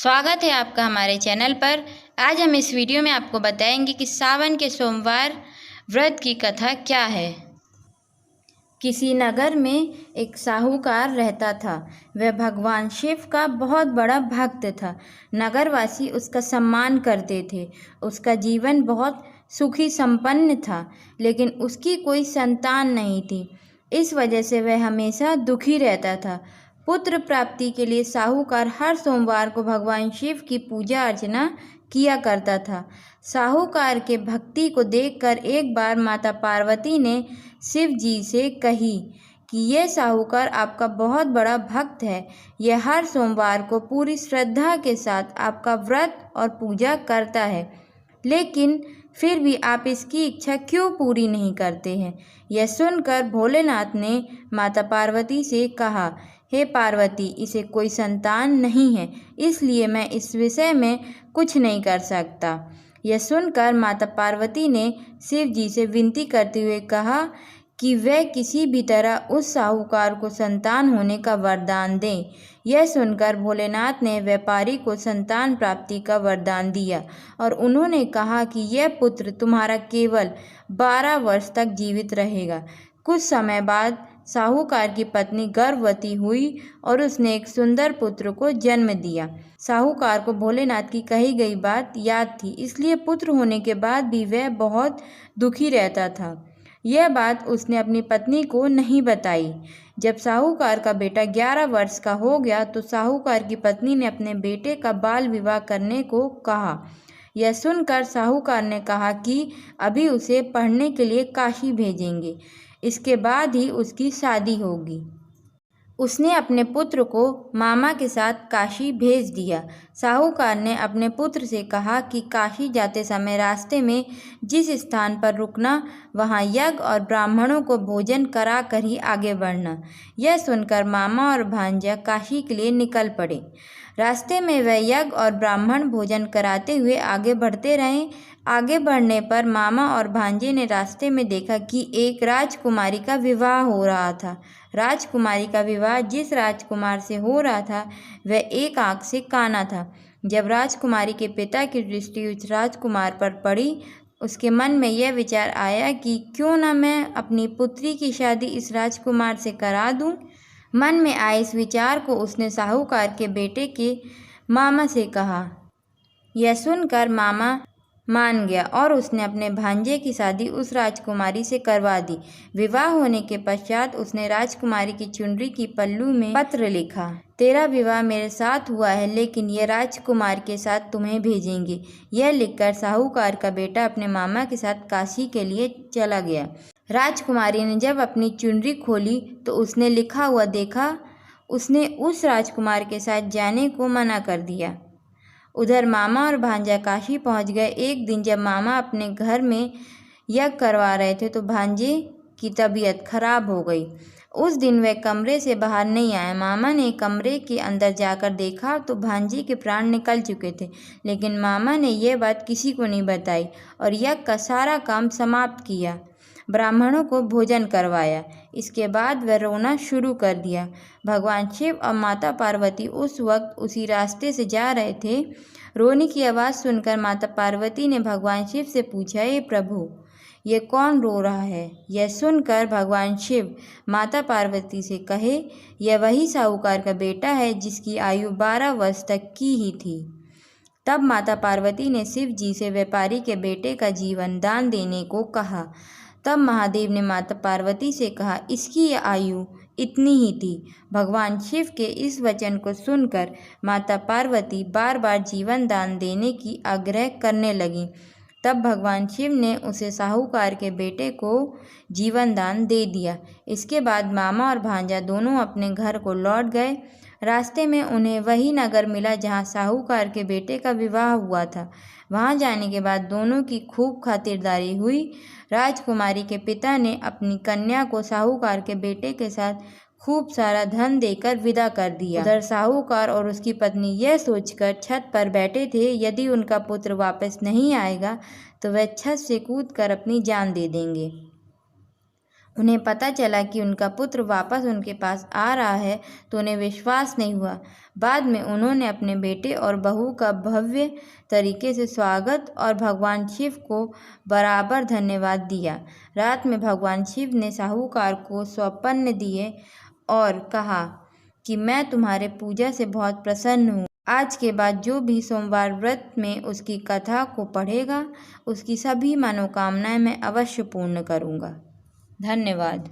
स्वागत है आपका हमारे चैनल पर। आज हम इस वीडियो में आपको बताएंगे कि सावन के सोमवार व्रत की कथा क्या है। किसी नगर में एक साहूकार रहता था। वह भगवान शिव का बहुत बड़ा भक्त था। नगरवासी उसका सम्मान करते थे। उसका जीवन बहुत सुखी संपन्न था, लेकिन उसकी कोई संतान नहीं थी। इस वजह से वह हमेशा दुखी रहता था। पुत्र प्राप्ति के लिए साहूकार हर सोमवार को भगवान शिव की पूजा अर्चना किया करता था। साहूकार के भक्ति को देखकर एक बार माता पार्वती ने शिव जी से कही कि यह साहूकार आपका बहुत बड़ा भक्त है। यह हर सोमवार को पूरी श्रद्धा के साथ आपका व्रत और पूजा करता है, लेकिन फिर भी आप इसकी इच्छा क्यों पूरी नहीं करते हैं। यह सुनकर भोलेनाथ ने माता पार्वती से कहा, हे पार्वती, इसे कोई संतान नहीं है, इसलिए मैं इस विषय में कुछ नहीं कर सकता। यह सुनकर माता पार्वती ने शिव जी से विनती करते हुए कहा कि वह किसी भी तरह उस साहूकार को संतान होने का वरदान दें। यह सुनकर भोलेनाथ ने व्यापारी को संतान प्राप्ति का वरदान दिया और उन्होंने कहा कि यह पुत्र तुम्हारा केवल 12 वर्ष तक जीवित रहेगा। कुछ समय बाद साहूकार की पत्नी गर्भवती हुई और उसने एक सुंदर पुत्र को जन्म दिया। साहूकार को भोलेनाथ की कही गई बात याद थी, इसलिए पुत्र होने के बाद भी वह बहुत दुखी रहता था। यह बात उसने अपनी पत्नी को नहीं बताई। जब साहूकार का बेटा 11 वर्ष का हो गया तो साहूकार की पत्नी ने अपने बेटे का बाल विवाह करने को कहा। यह सुनकर साहूकार ने कहा कि अभी उसे पढ़ने के लिए काशी भेजेंगे, इसके बाद ही उसकी शादी होगी। उसने अपने पुत्र को मामा के साथ काशी भेज दिया। साहूकार ने अपने पुत्र से कहा कि काशी जाते समय रास्ते में जिस स्थान पर रुकना, वहाँ यज्ञ और ब्राह्मणों को भोजन करा कर ही आगे बढ़ना। यह सुनकर मामा और भांजा काशी के लिए निकल पड़े। रास्ते में वह यज्ञ और ब्राह्मण भोजन कराते हुए आगे बढ़ते रहे। आगे बढ़ने पर मामा और भांजे ने रास्ते में देखा कि एक राजकुमारी का विवाह हो रहा था। राजकुमारी का विवाह जिस राजकुमार से हो रहा था वह एक आंख से काना था। जब राजकुमारी के पिता की दृष्टि उस राजकुमार पर पड़ी, उसके मन में यह विचार आया कि क्यों न मैं अपनी पुत्री की शादी इस राजकुमार से करा दूं। मन में आए इस विचार को उसने साहूकार के बेटे के मामा से कहा। यह सुनकर मामा मान गया और उसने अपने भांजे की शादी उस राजकुमारी से करवा दी। विवाह होने के पश्चात उसने राजकुमारी की चुनरी की पल्लू में पत्र लिखा, तेरा विवाह मेरे साथ हुआ है, लेकिन यह राजकुमार के साथ तुम्हें भेजेंगे। यह लिखकर साहूकार का बेटा अपने मामा के साथ काशी के लिए चला गया। राजकुमारी ने जब अपनी चुनरी खोली तो उसने लिखा हुआ देखा। उसने उस राजकुमार के साथ जाने को मना कर दिया। उधर मामा और भांजा काशी पहुंच गए। एक दिन जब मामा अपने घर में यज्ञ करवा रहे थे तो भांजे की तबीयत खराब हो गई। उस दिन वह कमरे से बाहर नहीं आया। मामा ने कमरे के अंदर जाकर देखा तो भांजे के प्राण निकल चुके थे, लेकिन मामा ने यह बात किसी को नहीं बताई और यज्ञ का सारा काम समाप्त किया। ब्राह्मणों को भोजन करवाया। इसके बाद वह रोना शुरू कर दिया। भगवान शिव और माता पार्वती उस वक्त उसी रास्ते से जा रहे थे। रोने की आवाज़ सुनकर माता पार्वती ने भगवान शिव से पूछा, हे प्रभु, ये कौन रो रहा है। यह सुनकर भगवान शिव माता पार्वती से कहे, यह वही साहूकार का बेटा है जिसकी आयु 12 वर्ष तक की ही थी। तब माता पार्वती ने शिव जी से व्यापारी के बेटे का जीवन दान देने को कहा। तब महादेव ने माता पार्वती से कहा, इसकी आयु इतनी ही थी। भगवान शिव के इस वचन को सुनकर माता पार्वती बार बार जीवन दान देने की आग्रह करने लगी। तब भगवान शिव ने उसे साहूकार के बेटे को जीवन दान दे दिया। इसके बाद मामा और भांजा दोनों अपने घर को लौट गए। रास्ते में उन्हें वही नगर मिला जहाँ साहूकार के बेटे का विवाह हुआ था। वहाँ जाने के बाद दोनों की खूब खातिरदारी हुई। राजकुमारी के पिता ने अपनी कन्या को साहूकार के बेटे के साथ खूब सारा धन देकर विदा कर दिया। उधर साहूकार और उसकी पत्नी यह सोचकर छत पर बैठे थे, यदि उनका पुत्र वापस नहीं आएगा तो वह छत से कूदकर अपनी जान दे देंगे। उन्हें पता चला कि उनका पुत्र वापस उनके पास आ रहा है तो उन्हें विश्वास नहीं हुआ। बाद में उन्होंने अपने बेटे और बहू का भव्य तरीके से स्वागत और भगवान शिव को बराबर धन्यवाद दिया। रात में भगवान शिव ने साहूकार को स्वप्न दिए और कहा कि मैं तुम्हारे पूजा से बहुत प्रसन्न हूँ। आज के बाद जो भी सोमवार व्रत में उसकी कथा को पढ़ेगा उसकी सभी मनोकामनाएं मैं अवश्य पूर्ण करूँगा। धन्यवाद।